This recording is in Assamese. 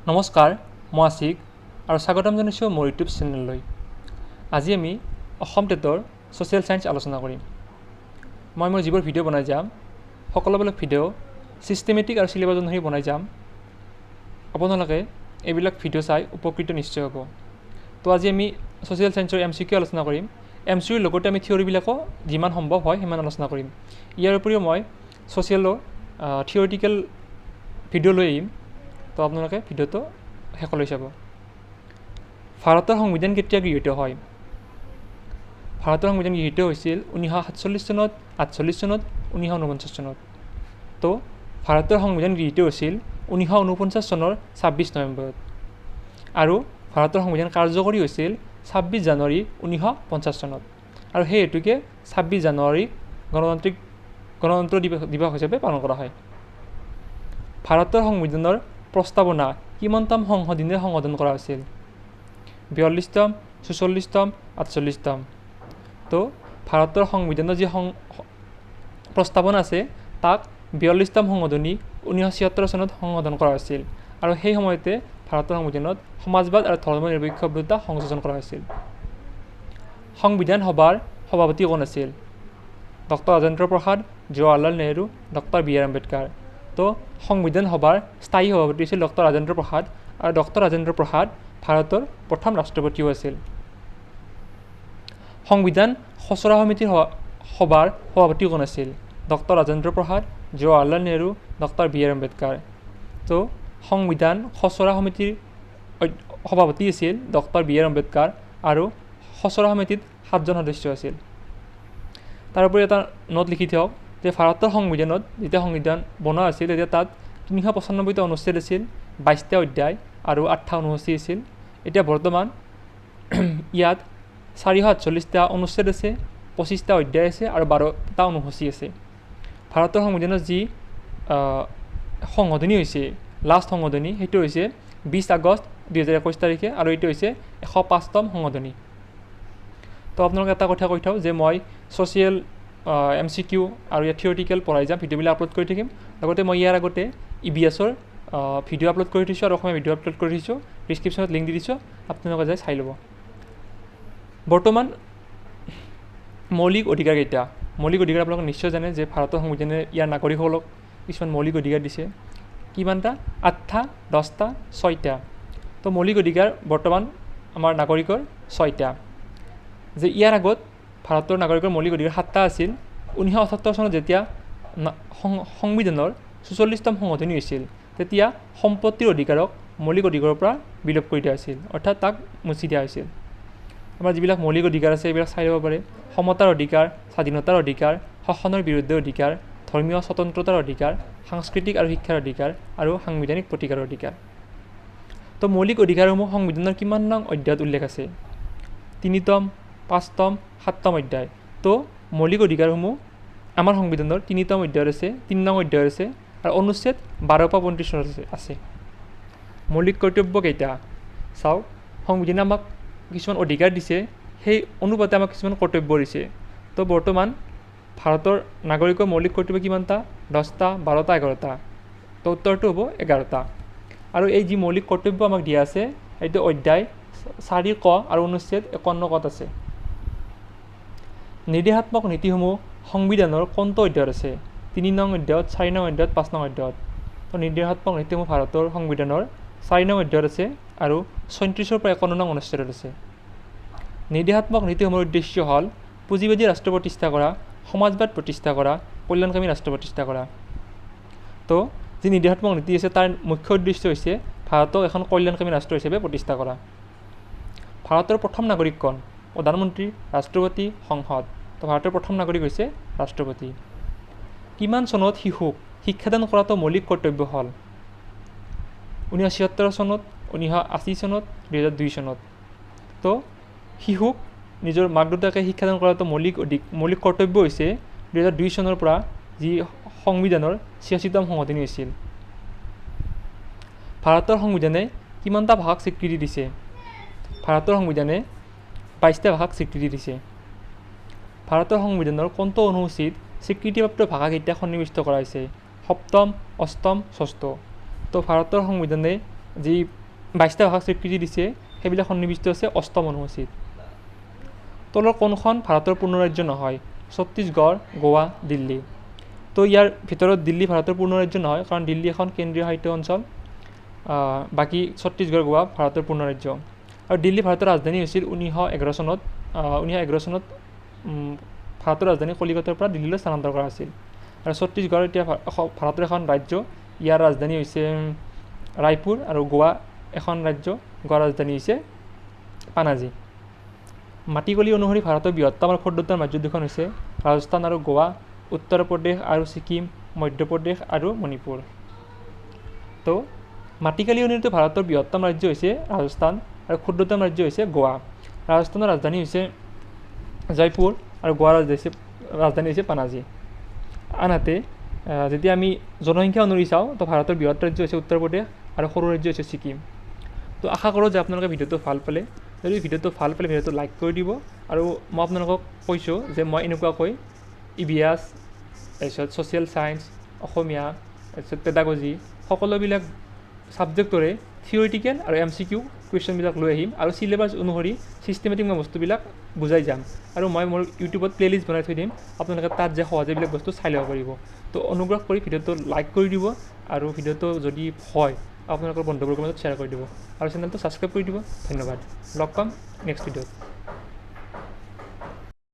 নমস্কাৰ, মই আছিক আৰু স্বাগতম জনাইছোঁ মোৰ ইউটিউব চেনেললৈ। আজি আমি অসম টেটৰ ছ'চিয়েল ছায়েন্স আলোচনা কৰিম। মই মোৰ যিবোৰ ভিডিঅ' বনাই যাম সকলোবিলাক ভিডিঅ' ছিষ্টেমেটিক আৰু চিলেবাছ অনুসৰি বনাই যাম। আপোনালোকে এইবিলাক ভিডিঅ' চাই উপকৃত নিশ্চয় হ'ব। তো আজি আমি ছ'চিয়েল ছায়েন্সৰ MCQ আলোচনা কৰিম। MCQৰ লগতে আমি থিয়ৰীবিলাকো যিমান সম্ভৱ হয় সিমান আলোচনা কৰিম। ইয়াৰ উপৰিও মই ছ'চিয়েলৰ থিয়ৰিটিকেল ভিডিঅ' লৈ আহিম। তো আপোনালোকে ভিডিঅ'টো শেষলৈ চাব। ভাৰতৰ সংবিধান কেতিয়া গৃহীত হয়? ভাৰতৰ সংবিধান গৃহীত হৈছিল 1947 চনত, 48 চনত, 1949 চনত। তো ভাৰতৰ সংবিধান গৃহীত হৈছিল 1949 চনৰ 26 নৱেম্বৰত আৰু ভাৰতৰ সংবিধান কাৰ্যকৰী হৈছিল 26 জানুৱাৰী 1950 চনত। আৰু সেই হেতুকে 26 জানুৱাৰীক গণতন্ত্ৰ দিৱস হিচাপে পালন কৰা হয়। ভাৰতৰ সংবিধানৰ প্ৰস্তাৱনা কিমানতম সংশোধনীৰে সংশোধন কৰা হৈছিল? 42তম, 44তম, 48তম। তো ভাৰতৰ সংবিধানৰ যি প্ৰস্তাৱনা আছে তাক 42তম সংশোধনী 1976 চনত সংশোধন কৰা হৈছিল আৰু সেই সময়তে ভাৰতৰ সংবিধানত সমাজবাদ আৰু ধৰ্মনিৰপেক্ষ দুটা সংযোজন কৰা হৈছিল। সংবিধান সভাৰ সভাপতি কোন আছিল? Doctor Rajendra Prasad, Jawaharlal Nehru, doctor B R Ambedkar. তো সংবিধান সভাৰ স্থায়ী সভাপতি আছিল ডক্টৰ ৰাজেন্দ্ৰ প্ৰসাদ আৰু ডক্টৰ ৰাজেন্দ্ৰ প্ৰসাদ ভাৰতৰ প্ৰথম ৰাষ্ট্ৰপতিও আছিল। সংবিধান খচৰা সমিতিৰ সভাৰ সভাপতি কোন আছিল? Doctor Rajendra Prasad, Jawaharlal Nehru, doctor B R Ambedkar. তো সংবিধান খচৰা সমিতিৰ সভাপতি আছিল ডক্টৰ বি আৰ আম্বেদকাৰ আৰু খচৰা সমিতিত 7জন সদস্য আছিল। তাৰোপৰি এটা নোট লিখি থওক যে ভাৰতৰ সংবিধানত যেতিয়া সংবিধান বনোৱা আছিল তেতিয়া তাত 395টা অনুচ্ছেদ আছিল, 22টা অধ্যায় আৰু 8টা অনুসূচী আছিল। এতিয়া বৰ্তমান ইয়াত 448টা অনুচ্ছেদ আছে, 25টা অধ্যায় আছে আৰু 12টা অনুসূচী আছে। ভাৰতৰ সংবিধানৰ যি সংশোধনী হৈছে লাষ্ট সংশোধনী সেইটো হৈছে 20 আগষ্ট 2021 তাৰিখে আৰু এইটো হৈছে 105তম সংশোধনী। তো আপোনালোকে এটা কথা কৈ থওঁ যে মই ছ'চিয়েল MCQ আৰু ইয়াত থিয়ৰিটিকেল পঢ়াই যাম, ভিডিঅ'বিলাক আপলোড কৰি থাকিম। লগতে মই ইয়াৰ আগতে EBSৰ ভিডিঅ' আপলোড কৰি থৈছোঁ আৰু অসমীয়া ভিডিঅ' আপলোড কৰি থৈছোঁ, ডিছক্ৰিপশ্যনত লিংক দি দিছোঁ, আপোনালোকে যাই চাই ল'ব। বৰ্তমান মৌলিক অধিকাৰ কেইটা? মৌলিক অধিকাৰ আপোনালোকে নিশ্চয় জানে যে ভাৰতৰ সংবিধানে ইয়াৰ নাগৰিকসকলক কিছুমান মৌলিক অধিকাৰ দিছে। কিমানটা? 8টা, 10টা, 6টা। তো মৌলিক অধিকাৰ বৰ্তমান আমাৰ নাগৰিকৰ 6টা। যে ইয়াৰ আগত ভাৰতৰ নাগৰিকৰ মৌলিক অধিকাৰ 7টা আছিল। 1978 চনত যেতিয়া সংবিধানৰ 44তম সংশোধনী হৈছিল তেতিয়া সম্পত্তিৰ অধিকাৰক মৌলিক অধিকাৰৰ পৰা বিলোপ কৰি দিয়া হৈছিল, অৰ্থাৎ তাক মুচি দিয়া হৈছিল। আমাৰ যিবিলাক মৌলিক অধিকাৰ আছে এইবিলাক চাই ল'ব পাৰে। সমতাৰ অধিকাৰ, স্বাধীনতাৰ অধিকাৰ, শোষণৰ বিৰুদ্ধে অধিকাৰ, ধৰ্মীয় স্বতন্ত্ৰতাৰ অধিকাৰ, সাংস্কৃতিক আৰু শিক্ষাৰ অধিকাৰ আৰু সাংবিধানিক প্ৰতিকাৰৰ অধিকাৰ। তো মৌলিক অধিকাৰসমূহ সংবিধানৰ কিমান নং অধ্যায়ত উল্লেখ আছে? 3তম, 5তম, 7তম অধ্যায়। তো মৌলিক অধিকাৰসমূহ আমাৰ সংবিধানৰ 3তম অধ্যায়ত আছে, 3 নং অধ্যায়ত আছে আৰু অনুচ্ছেদ 12 পৰা 35 আছে। মৌলিক কৰ্তব্য কেইটা? চাওক, সংবিধানে আমাক কিছুমান অধিকাৰ দিছে, সেই অনুপাতে আমাক কিছুমান কৰ্তব্য দিছে। তো বৰ্তমান ভাৰতৰ নাগৰিকৰ মৌলিক কৰ্তব্য কিমানটা? 10টা, 12টা, 11টা। তো উত্তৰটো হ'ব 11টা। আৰু এই যি মৌলিক কৰ্তব্য আমাক দিয়া আছে এইটো অধ্যায় 4 ক আৰু অনুচ্ছেদ 51 কত আছে। নিৰ্দেশাত্মক নীতিসমূহ সংবিধানৰ কোনটো অধ্যায়ত আছে? 3 নং অধ্যায়ত, 4 নং অধ্যায়ত, 5 নং অধ্যায়ত। তো নিৰ্দেশাত্মক নীতিসমূহ ভাৰতৰ সংবিধানৰ 4 নং অধ্যায়ত আছে আৰু 37ৰ পৰা 51 নং অনুচ্ছেদত আছে। নিৰ্দেশাত্মক নীতিসমূহৰ উদ্দেশ্য হ'ল পুঁজিবাদী ৰাষ্ট্ৰ প্ৰতিষ্ঠা কৰা, সমাজবাদ প্ৰতিষ্ঠা কৰা, কল্যাণকামী ৰাষ্ট্ৰ প্ৰতিষ্ঠা কৰা। তো যি নিৰ্দেশাত্মক নীতি আছে তাৰ মুখ্য উদ্দেশ্য হৈছে ভাৰতক এখন কল্যাণকামী ৰাষ্ট্ৰ হিচাপে প্ৰতিষ্ঠা কৰা। ভাৰতৰ প্ৰথম নাগৰিক কোন? প্ৰধানমন্ত্ৰী, ৰাষ্ট্ৰপতি, সংসদ। তো ভাৰতৰ প্ৰথম নাগৰিক হৈছে ৰাষ্ট্ৰপতি। কিমান চনত শিশুক শিক্ষাদান কৰাটো মৌলিক কৰ্তব্য হ'ল? 1976 চনত, 1980 চনত, 2002 চনত। তো শিশুক নিজৰ মাক দেউতাকে শিক্ষাদান কৰাটো মৌলিক কৰ্তব্য হৈছে 2002 চনৰ পৰা যি সংবিধানৰ 86তম সংশোধনী হৈছিল। ভাৰতৰ সংবিধানে কিমানটা ভাষাক স্বীকৃতি দিছে? ভাৰতৰ সংবিধানে 22টা ভাষাক স্বীকৃতি দিছে। ভাৰতৰ সংবিধানৰ কোনটো অনুসূচীত স্বীকৃতিপ্ৰাপ্ত ভাষাকেইটা সন্নিৱিষ্ট কৰা হৈছে? 7ম, 8ম, 6ম। তো ভাৰতৰ সংবিধানে যি 22টা ভাষাক স্বীকৃতি দিছে সেইবিলাক সন্নিৱিষ্ট আছে 8ম অনুসূচীত। তলৰ কোনখন ভাৰতৰ পূৰ্ণ ৰাজ্য নহয়? ছত্তীশগড়, গোৱা, দিল্লী। তো ইয়াৰ ভিতৰত দিল্লী ভাৰতৰ পূৰ্ণ ৰাজ্য নহয়, কাৰণ দিল্লী এখন কেন্দ্ৰীয় শাসিত অঞ্চল। বাকী ছত্তীশগড়, গোৱা ভাৰতৰ পূৰ্ণ ৰাজ্য। আৰু দিল্লী ভাৰতৰ ৰাজধানী হৈছিল 1911 চনত। 1911 চনত ভাৰতৰ ৰাজধানী কলিকতাৰ পৰা দিল্লীলৈ স্থানান্তৰ কৰা হৈছিল। আৰু ছত্তীশগড় এতিয়া ভাৰতৰ এখন ৰাজ্য, ইয়াৰ ৰাজধানী হৈছে ৰায়পুৰ। আৰু গোৱা এখন ৰাজ্য, গোৱাৰ ৰাজধানী হৈছে পানাজী। মাটিকলি অনুসৰি ভাৰতৰ বৃহত্তম আৰু ক্ষুদ্ৰতম ৰাজ্য দুখন হৈছে ৰাজস্থান আৰু গোৱা, উত্তৰ প্ৰদেশ আৰু ছিকিম, মধ্যপ্ৰদেশ আৰু মণিপুৰ। তো মাটিকালি অনুসৰি ভাৰতৰ বৃহত্তম ৰাজ্য হৈছে ৰাজস্থান আৰু ক্ষুদ্ৰতম ৰাজ্য হৈছে গোৱা। ৰাজস্থানৰ ৰাজধানী হৈছে জয়পুৰ আৰু গোৱাৰ ৰাজধানী হৈছে পানাজী। আনহাতে যেতিয়া আমি জনসংখ্যা অনুসৰি চাওঁ, তো ভাৰতৰ বৃহৎ ৰাজ্য হৈছে উত্তৰ প্ৰদেশ আৰু সৰু ৰাজ্য হৈছে ছিকিম। তো আশা কৰোঁ যে আপোনালোকে ভিডিঅ'টো ভাল পালে। যদি ভিডিঅ'টো ভাল পালে ভিডিঅ'টো লাইক কৰি দিব। আৰু মই আপোনালোকক কৈছোঁ যে মই এনেকুৱাকৈ EVS, তাৰপিছত ছ'চিয়েল ছায়েন্স, অসমীয়া, তাৰপিছত পেডাগজি সকলোবিলাক ছাবজেক্টৰে থিয়ৰিটিকেল আৰু MCQ কুৱেশ্যনবিলাক লৈ আহিম। আৰু চিলেবাছ অনুসৰি ছিষ্টেমেটিক মই বস্তুবিলাক বুজাই যাম। আৰু মই মোৰ ইউটিউবত প্লে'লিষ্ট বনাই থৈ দিম, আপোনালোকে তাত যে সহজে এইবিলাক বস্তু চাই ল'ব পাৰিব। তো অনুগ্ৰহ কৰি ভিডিঅ'টো লাইক কৰি দিব, আৰু ভিডিঅ'টো যদি হয় আপোনালোকৰ বন্ধুবৰ্গৰ মাজত শ্বেয়াৰ কৰি দিব, আৰু চেনেলটো ছাবস্ক্ৰাইব কৰি দিব। ধন্যবাদ। লগ পাম নেক্সট ভিডিঅ'ত।